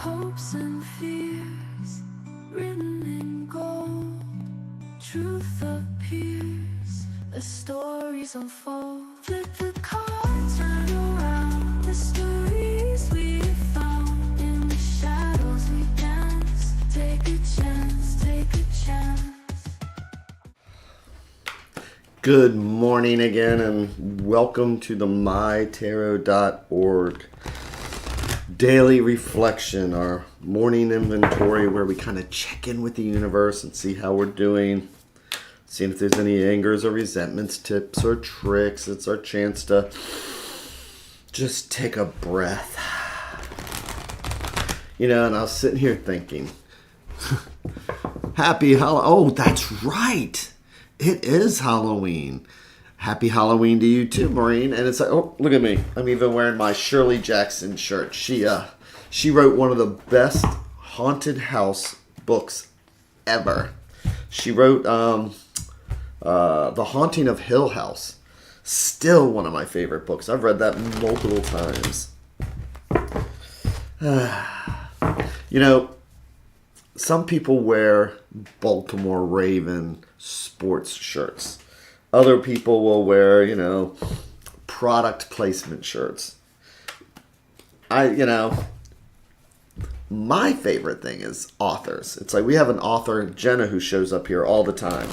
hopes and fears, written in gold. Truth appears, the stories unfold. Let the cards turn around, the stories we found. In the shadows we dance, take a chance, take a chance. Good morning again, and welcome to the MyTarot.org daily reflection, our morning inventory where we kind of check in with the universe and see how we're doing, seeing if there's any angers or resentments, tips or tricks. It's our chance to just take a breath. And I was sitting here thinking, happy Halloween. Oh, that's right. It is Halloween. Happy Halloween to you too, Maureen. And it's like, oh, look at me. I'm even wearing my Shirley Jackson shirt. She wrote one of the best haunted house books ever. She wrote The Haunting of Hill House. Still one of my favorite books. I've read that multiple times. Some people wear Baltimore Raven sports shirts. Other people will wear, product placement shirts. My favorite thing is authors. It's like we have an author, Jenna, who shows up here all the time.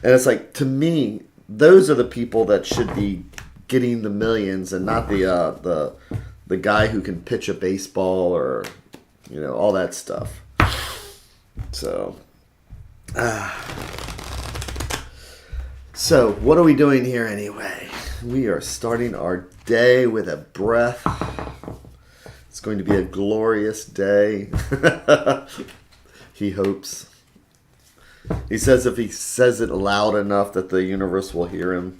And it's like, to me, those are the people that should be getting the millions and not the guy who can pitch a baseball or, all that stuff. So what are we doing here anyway? We are starting our day with a breath. It's going to be a glorious day. He hopes. He says if he says it loud enough that the universe will hear him.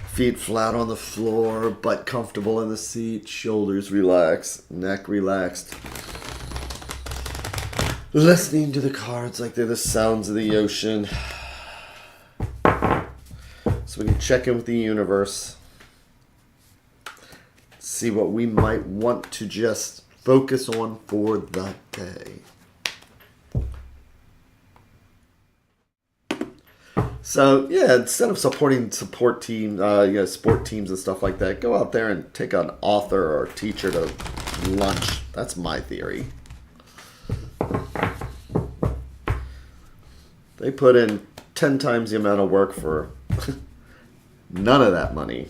Feet flat on the floor, butt comfortable in the seat, shoulders relaxed, neck relaxed. Listening to the cards like they're the sounds of the ocean. So we can check in with the universe. See what we might want to just focus on for the day. So, instead of supporting sport teams and stuff like that, go out there and take an author or teacher to lunch. That's my theory. They put in 10 times the amount of work for none of that money.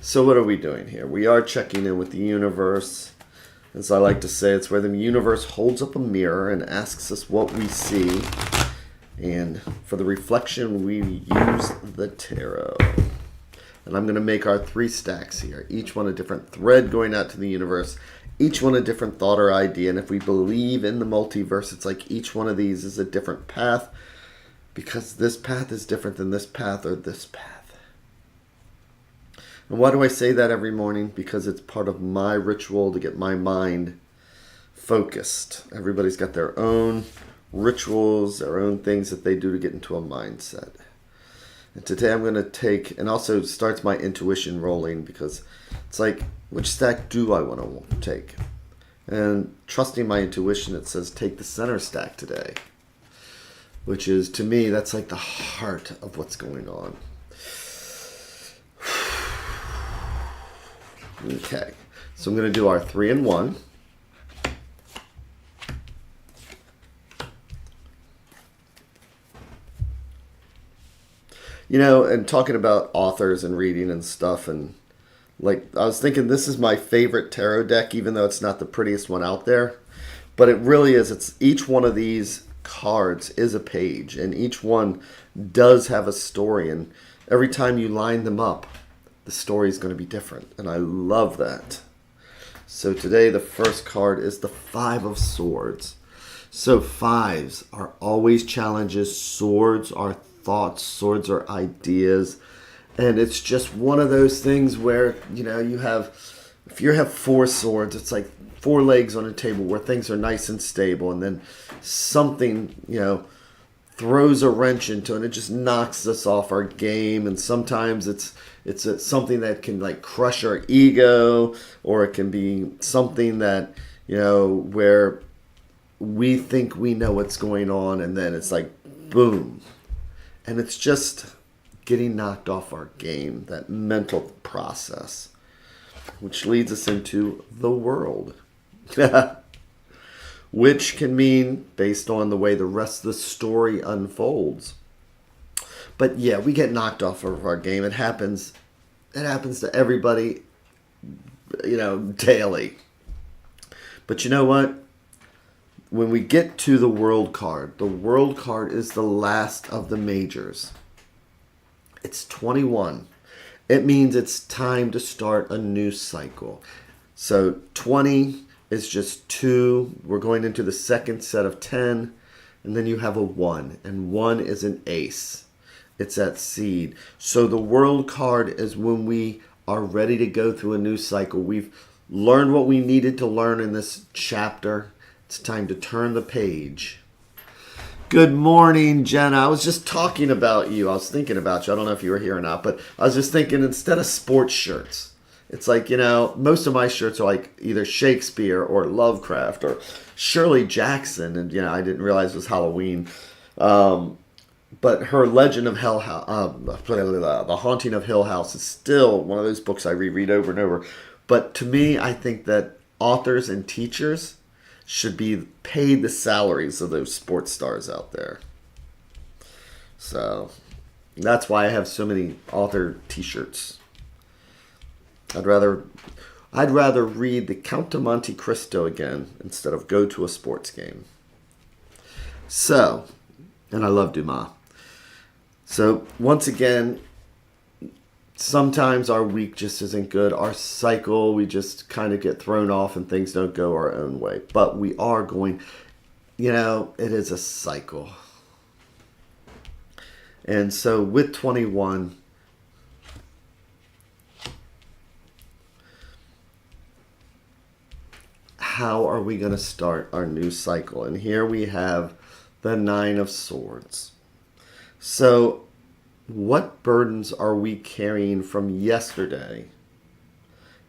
So what are we doing here? We are checking in with the universe. As I like to say, it's where the universe holds up a mirror and asks us what we see. And for the reflection, we use the tarot. And I'm going to make our 3 stacks here. Each one a different thread going out to the universe. Each one a different thought or idea. And if we believe in the multiverse, it's like each one of these is a different path. Because this path is different than this path or this path. And why do I say that every morning? Because it's part of my ritual to get my mind focused. Everybody's got their own rituals, their own things that they do to get into a mindset. And today I'm going to take, and also starts my intuition rolling, because it's like, which stack do I want to take? And trusting my intuition, it says take the center stack today. Which is, to me, that's like the heart of what's going on. Okay, so I'm going to do our 3 and 1. And talking about authors and reading and stuff, and like I was thinking, this is my favorite tarot deck, even though it's not the prettiest one out there. But it really is. It's each one of these cards is a page, and each one does have a story. And every time you line them up, the story is going to be different. And I love that. So today, the first card is the 5 of Swords. So 5s are always challenges. Swords are thoughts, swords are ideas, and it's just one of those things where if you have 4 swords, it's like 4 legs on a table where things are nice and stable, and then something throws a wrench into it, and it just knocks us off our game. And sometimes it's something that can like crush our ego, or it can be something that, where we think we know what's going on, and then it's like boom, and it's just getting knocked off our game, that mental process, which leads us into the world. Which can mean based on the way the rest of the story unfolds. But yeah, we get knocked off of our game. It happens to everybody, daily. But you know what? When we get to the world card is the last of the majors. It's 21. It means it's time to start a new cycle. So 20 is just 2. We're going into the second set of 10. And then you have a 1. And 1 is an ace. It's that seed. So the world card is when we are ready to go through a new cycle. We've learned what we needed to learn in this chapter. It's time to turn the page. Good morning, Jenna. I was just talking about you. I was thinking about you. I don't know if you were here or not, but I was just thinking, instead of sports shirts, it's like, most of my shirts are like either Shakespeare or Lovecraft or Shirley Jackson. And, I didn't realize it was Halloween. But her Legend of Hell House, The Haunting of Hill House is still one of those books I reread over and over. But to me, I think that authors and teachers should be paid the salaries of those sports stars out there. So that's why I have so many author t-shirts. I'd rather read The Count of Monte Cristo again instead of go to a sports game. So, and I love Dumas. So once again, sometimes our week just isn't good. Our cycle, we just kind of get thrown off and things don't go our own way. But we are going, it is a cycle. And so with 21, how are we going to start our new cycle? And here we have the 9 of Swords. So what burdens are we carrying from yesterday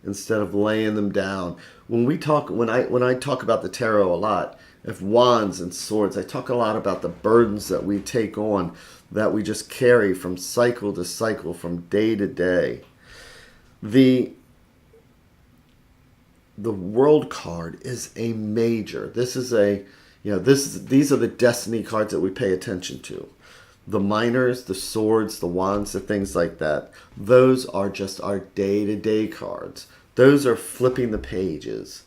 instead of laying them down? When I talk about the tarot a lot, of wands and swords, I talk a lot about the burdens that we take on, that we just carry from cycle to cycle, from day to day. The world card is a major. This is these are the destiny cards that we pay attention to. The minors, the swords, the wands, the things like that, those are just our day-to-day cards. Those are flipping the pages.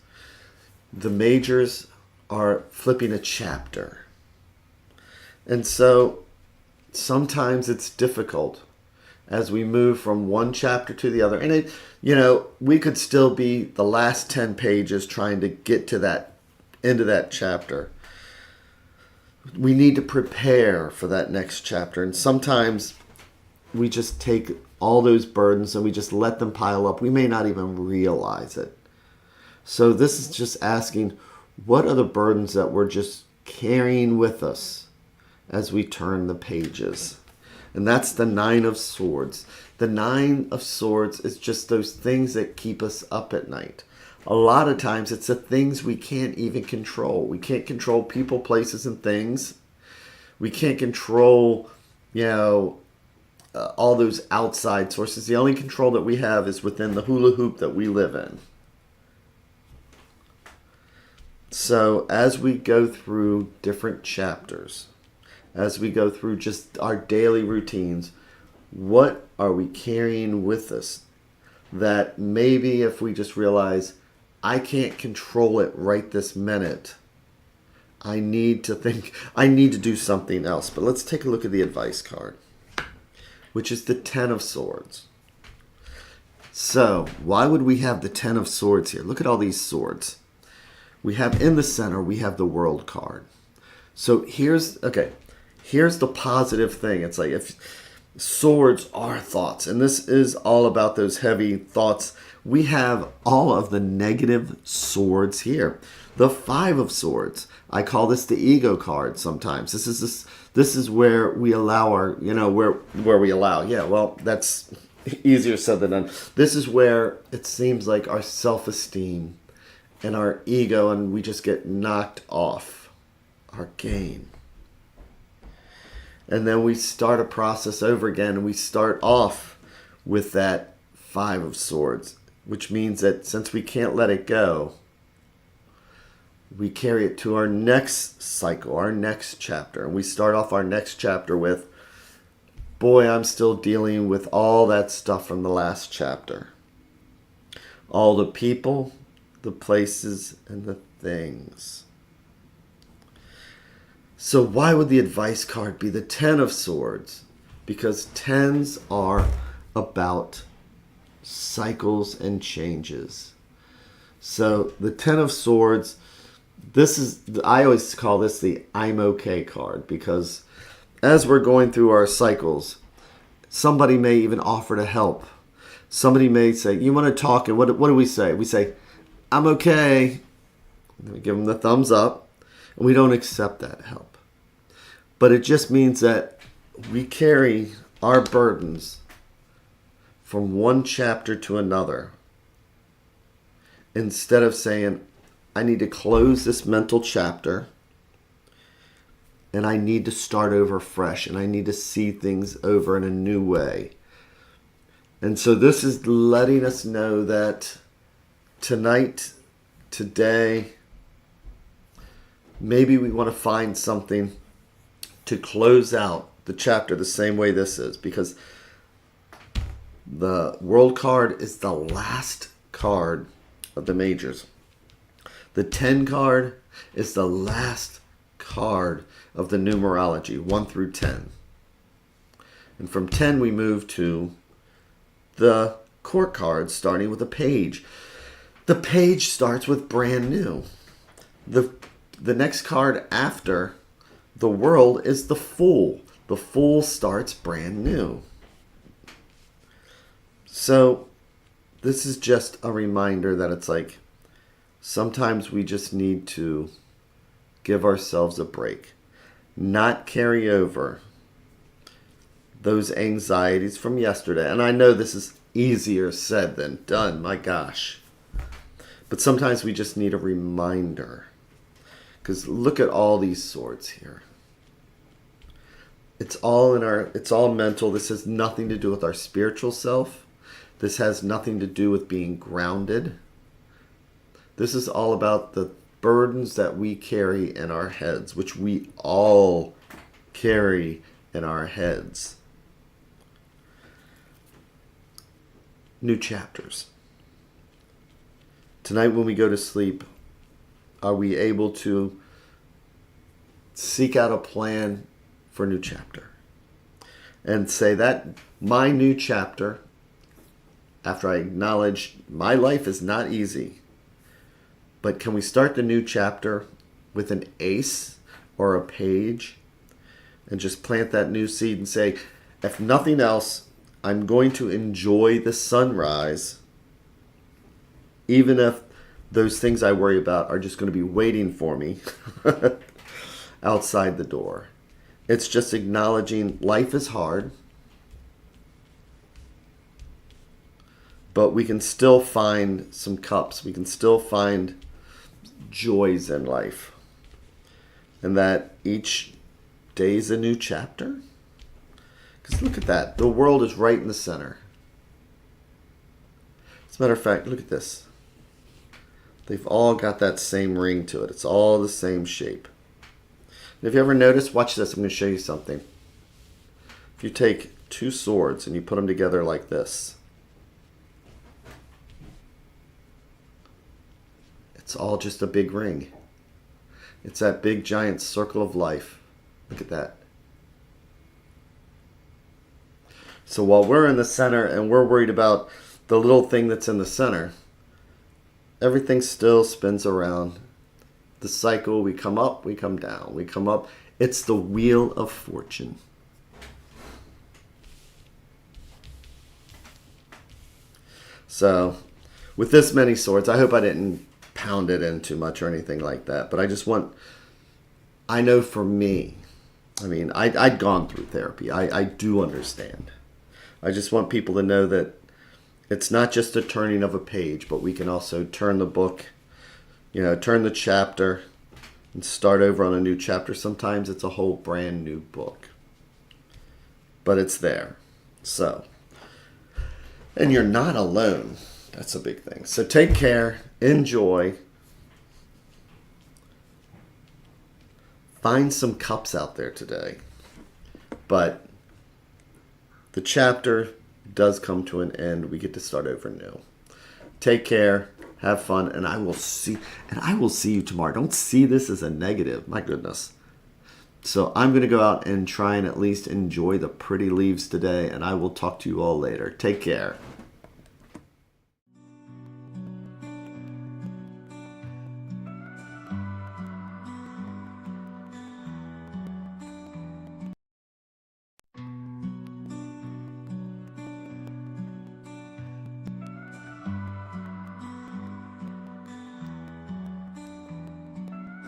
The majors are flipping a chapter. And so sometimes it's difficult as we move from one chapter to the other. And we could still be the last 10 pages trying to get to that end of that chapter. We need to prepare for that next chapter. And sometimes we just take all those burdens and we just let them pile up. We may not even realize it. So this is just asking, what are the burdens that we're just carrying with us as we turn the pages? And that's the 9 of Swords. The 9 of Swords is just those things that keep us up at night. A lot of times it's the things we can't even control. We can't control people, places, and things. We can't control, all those outside sources. The only control that we have is within the hula hoop that we live in. So as we go through different chapters, as we go through just our daily routines, what are we carrying with us that maybe if we just realize, I can't control it right this minute, I need to do something else. But let's take a look at the advice card, which is the 10 of Swords. So why would we have the 10 of Swords here? Look at all these swords. We have in the center, we have the World card. So here's the positive thing. It's like, if swords are thoughts, and this is all about those heavy thoughts, we have all of the negative swords here. The 5 of Swords, I call this the ego card sometimes. This This is where we allow where we allow. Yeah, well, that's easier said than done. This is where it seems like our self-esteem and our ego, and we just get knocked off our game. And then we start a process over again, and we start off with that 5 of Swords, which means that since we can't let it go, we carry it to our next cycle, our next chapter. And we start off our next chapter with, boy, I'm still dealing with all that stuff from the last chapter. All the people, the places, and the things. So why would the advice card be the 10 of Swords? Because 10s are about cycles and changes. So the 10 of Swords, I always call this the I'm okay card, because as we're going through our cycles, somebody may even offer to help. Somebody may say, you want to talk? And what do we say? We say, I'm okay. And we give them the thumbs up. And we don't accept that help. But it just means that we carry our burdens from one chapter to another. Instead of saying, I need to close this mental chapter and I need to start over fresh and I need to see things over in a new way. And so this is letting us know that tonight, today, maybe we want to find something to close out the chapter the same way this is, because the World card is the last card of the majors. The 10 card is the last card of the numerology, 1 through 10. And from 10 we move to the court cards, starting with a page. The page starts with brand new. The next card after the World is the Fool. The Fool starts brand new. So this is just a reminder that it's like sometimes we just need to give ourselves a break. Not carry over those anxieties from yesterday. And I know this is easier said than done, my gosh. But sometimes we just need a reminder. Because look at all these swords here. It's all mental. This has nothing to do with our spiritual self. This has nothing to do with being grounded. This is all about the burdens that we carry in our heads, which we all carry in our heads. New chapters. Tonight when we go to sleep, are we able to seek out a plan for a new chapter? And say that my new chapter, after I acknowledge my life is not easy, but can we start the new chapter with an ace or a page and just plant that new seed and say, if nothing else, I'm going to enjoy the sunrise, even if those things I worry about are just going to be waiting for me outside the door. It's just acknowledging life is hard, but we can still find some cups. We can still find joys in life. And that each day is a new chapter. Because look at that. The World is right in the center. As a matter of fact, look at this. They've all got that same ring to it. It's all the same shape. And if you ever notice, watch this. I'm going to show you something. If you take two swords and you put them together like this, it's all just a big ring. It's that big giant circle of life. Look at that. So while we're in the center and we're worried about the little thing that's in the center, everything still spins around. The cycle, we come up, we come down, we come up. It's the wheel of fortune. So with this many swords, I hope I didn't pound it in too much or anything like that. But I know for me, I mean, I'd gone through therapy. I do understand. I just want people to know that it's not just a turning of a page, but we can also turn the book, turn the chapter and start over on a new chapter. Sometimes it's a whole brand new book. But it's there. So, and you're not alone. That's a big thing. So take care. Enjoy. Find some cups out there today. But the chapter does come to an end. We get to start over new. Take care. Have fun. And I will see you tomorrow. Don't see this as a negative. My goodness. So I'm going to go out and try and at least enjoy the pretty leaves today. And I will talk to you all later. Take care.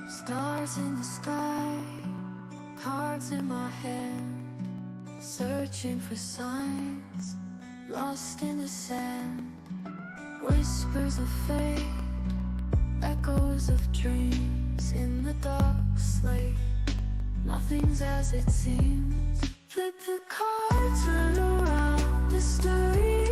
Stars in the sky, cards in my hand, searching for signs, lost in the sand. Whispers of fate, echoes of dreams in the dark slate. Nothing's as it seems. Flip the cards, turn around, mystery